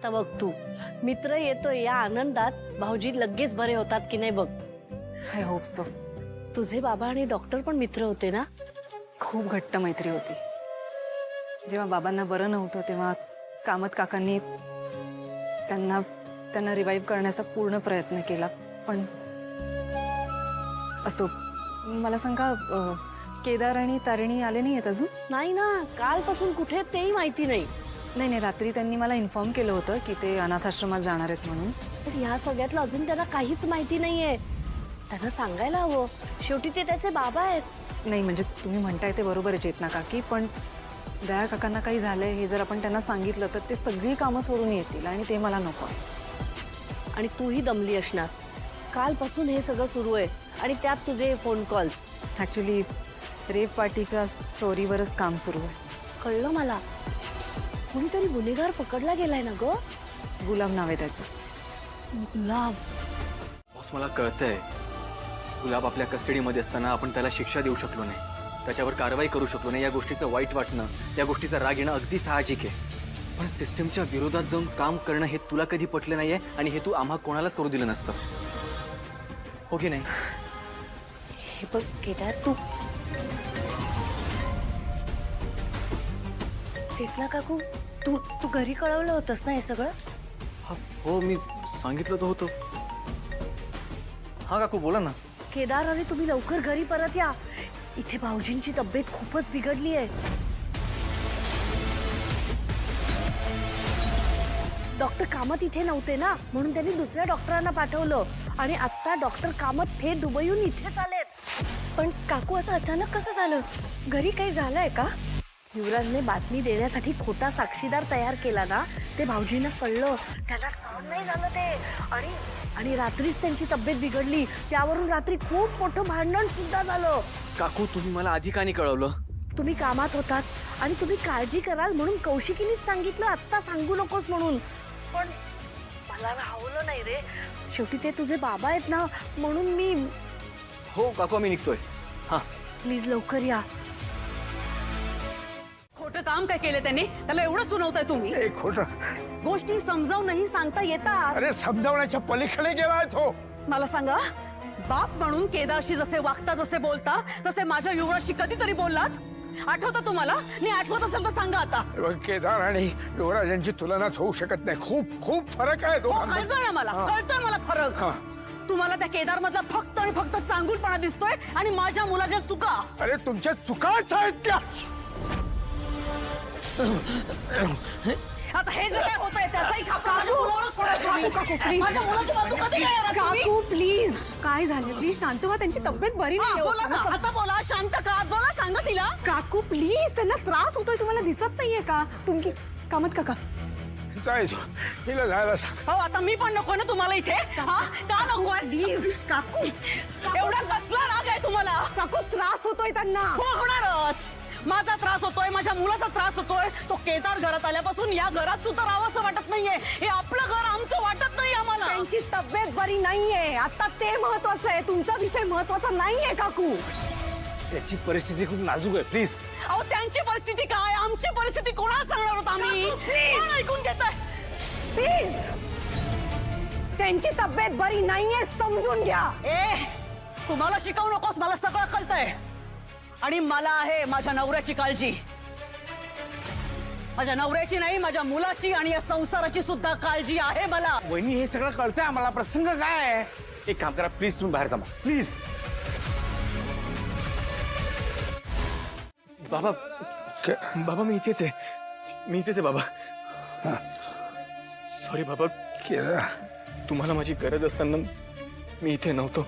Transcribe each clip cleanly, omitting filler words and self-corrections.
आता बघ तू, मित्र येतोय या आनंदात भाऊजी लगेच बरे होतात की नाही बघ. I hope so. तुझे बाबा आणि डॉक्टर पण मित्र होते ना? खूप घट्ट मैत्री होती. जेव्हा बाबांना बरं नव्हतं तेव्हा कामत काकांनी त्यांना त्यांना रिवाईव्ह करण्याचा पूर्ण प्रयत्न केला. पण असो, मला सांगा, केदार आणि तारिणी आले नाही आहेत अजून? नाही ना, कालपासून कुठे तेही माहिती नाही. नाही नाही, रात्री त्यांनी मला इन्फॉर्म केलं होतं की ते अनाथाश्रमात जाणार आहेत म्हणून. पण ह्या सगळ्यातलं अजून त्यांना काहीच माहिती नाहीये. त्यांना सांगायला हवं, शेवटी ते त्याचे बाबा आहेत. नाही म्हणजे तुम्ही म्हणताय ते बरोबर आहे चेतना काकी, पण दया काकांना काही झालंय हे जर आपण त्यांना सांगितलं तर ते सगळी कामं सोडून येतील आणि ते मला नको आहे. आणि तूही दमली असणार. कालपासून हे सगळं सुरू आहे आणि त्यात तुझे फोन कॉल. ॲक्च्युली रेप पार्टीच्या स्टोरीवरच काम सुरू आहे. कळलं मला. कुणीतरी गुन्हेगार पकडला गेलाय ना ग? गुलाब नाव आहे त्याचं. गुलाब? बॉस, मला कळतंय गुलाब आपल्या कस्टडीमध्ये असताना आपण त्याला शिक्षा देऊ शकलो नाही, त्याच्यावर कारवाई करू शकलो नाही. या गोष्टीचं वाईट वाटणं, या गोष्टीचा राग येणं अगदी साहजिक आहे. पण सिस्टमच्या विरोधात जाऊन काम करणं हे तुला कधी पटलं नाहीये आणि हे तू आम्हा कोणालाच करू दिलं नसतं, हो की नाही? हे बघ केदार, तू चेतना काकू, तू तू घरी कळवलं होतंस ना हे सगळं? हो, मी सांगितलं तर होतं. हा काकू, बोला ना. केदार, अरे तुम्ही लवकर घरी परत या. इथे भाऊजींची तब्येत खूपच बिघडली आहे. डॉक्टर कामत इथे नव्हते ना, म्हणून त्यांनी दुसऱ्या डॉक्टरांना पाठवलं आणि आता डॉक्टर कामत थेट दुबईहून इथेच आलेत. पण काकू, असं अचानक कसं झालं? घरी काही झालंय का? युवराजने बातमी देण्यासाठी खोटा साक्षीदार तयार केला ना, ते भाऊजींना कळलं. त्याला सहन नाही झालं ते, आणि रात्रीच त्यांची तब्येत बिघडली. त्यावरून रात्री खूप मोठं भांडण सुद्धा झालं. काकू, तुम्ही मला आधी का नाही कळवलं? तुम्ही कामात होतात आणि तुम्ही काळजी कराल म्हणून कौशिकीनीच सांगितलं आत्ता सांगू नकोस म्हणून. पण मला राहवलं नाही रे. शेवटी ते तुझे बाबा आहेत ना, म्हणून मी. हो काकू, मी निघतोय. हा, प्लीज लवकर या. खोटं काम काय केलं त्याने? त्याला एवढं सुनावताय तुम्ही? एक खोटं गोष्टी समजावूनही सांगता येतात. अरे समजावण्याच्या पलीकडे गेलाय तो. मला सांगा, बाप म्हणून केदारशी जसे वागता, जसे बोलता, तसे माझ्या युवराजशी कधीतरी बोललात? आठवतं तुम्हाला? नाही आठवत असेल तर सांगा आता. बघ, केदार आणि युवराज यांची तुलनाच होऊ शकत नाही. खूप खूप फरक आहे हो, दोघांमध्ये. कळतोय ना मला, कळतोय मला फरक. हा. तुम्हाला त्या केदार मधला फक्त आणि फक्त चांगुलपणा दिसतोय आणि माझ्या मुलाच्या चुका. अरे तुमच्या चुकाच आहेत त्या. आता हे जे काय होतंय त्याचाही खापा माझ्या मुलावरच सोडा तुम्ही. माझ्या मुलाची बाजू कधी घेणार तुम्ही? काकू प्लीज, काय झालं? प्लीज शांत व्हा, त्यांची तब्येत बरी हा, नाही. बोला ना, आता बोला, शांत का? बोला, सांगा तिला. काकू प्लीज, त्यांना त्रास होतोय, तुम्हाला दिसत नाहीये का? तुमकी कामत काका, जायचो हिला जायला सांग. हो, आता मी पण नको ना तुम्हाला इथे? हा, का नकोय? प्लीज काकू, एवढा कसला राग आहे तुम्हाला? काकू त्रास होतोय त्यांना. हो, होणारच. माझा त्रास होतोय, माझ्या मुलाचा त्रास होतोय. तो केदार घरात आल्यापासून या घरात सुद्धा राहावंसं वाटत नाहीये. हे आपलं घर आमचं वाटत नाही आम्हाला. त्यांची तब्येत बरी नाहीये, आता ते महत्वाचं आहे, तुमचा विषय महत्वाचा नाहीये काकू. त्याची परिस्थिती खूप नाजूक आहे. प्लीज. अहो, त्यांची परिस्थिती काय, आमची परिस्थिती कोणाला सांगणार होत आम्ही? कोण ऐकून घेताय? प्लीज, त्यांची तब्येत बरी नाहीये, समजून घ्या. ए, तुम्हाला शिकवू नकोस, मला सगळं कळतंय. आणि मला आहे माझ्या नवऱ्याची काळजी. माझ्या नवऱ्याची नाही, माझ्या मुलाची आणि या संसाराची सुद्धा काळजी आहे मला. वहिनी, हे सगळं कळतंय आम्हाला, प्रसंग काय आहे? एक काम करा प्लीज, तुम्ही बाहेर थांबा प्लीज. बाबा, बाबा मी इथेच आहे, मी इथेच आहे बाबा. सॉरी बाबा, केदार, तुम्हाला माझी गरज असताना मी इथे नव्हतो.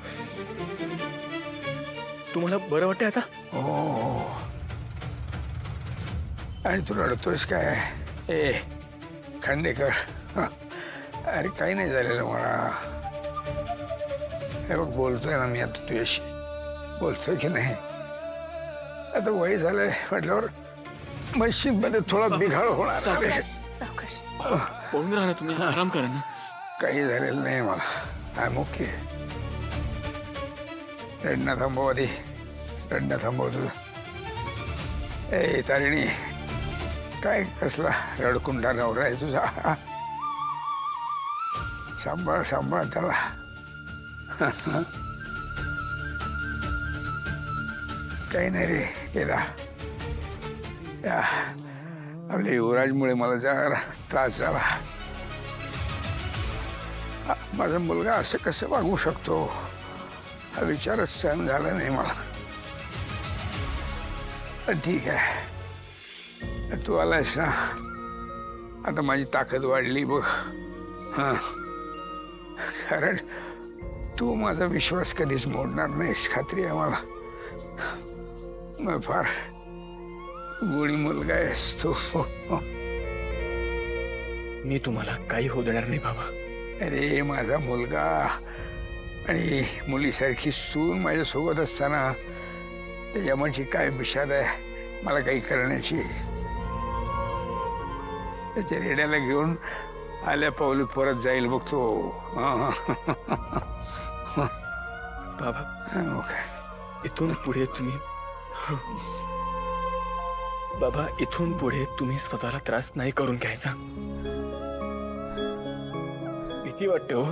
तुम्हाला बरं वाटतंय आता? हो. आणि तू रडतोयस काय? ए खांडेकर, अरे काही नाही झालेलं मला. हे बघ, बोलतोय ना मी आता तुझ्याशी, बोलतोय की नाही? आता वय झालंय म्हटल्यावर मशीनमध्ये थोडा बिघाड होणार. सावकाश. पळून राहा ना तुम्ही, आराम करा ना. काही झालेलं नाही मला. I am okay. रडणं थांबव आधी, रडणं थांबव तुझं. ए तारिणी, काय कसला रडकुंडा नवरा आहे तुझा? सांभाळ सांभाळ त्याला. काही नाही रे केला. या आपल्या युवराजमुळे मला जरा त्रास झाला. माझा मुलगा असं कसं वागू शकतो हा विचारच सहन झाला नाही मला. पण ठीक आहे, तू आलायस ना, आता माझी ताकद वाढली बघ. हां, कारण तू माझा विश्वास कधीच मोडणार नाहीस, खात्री आहे मला. मग फार गोडी मुलगा आहेस तू. मी तुम्हाला काही होऊ देणार नाही बाबा. अरे माझा मुलगा आणि मुलीसारखी सून माझ्यासोबत असताना त्याच्या माझी काय विषाद आहे मला काही करण्याची. त्याच्या रेड्याला घेऊन आल्या पावली परत जाईल बघ तो. बाबा ओके. इथून पुढे तुम्ही बाबा इथून पुढे तुम्ही स्वतःला त्रास नाही करून घ्यायचा. भीती वाटते हो.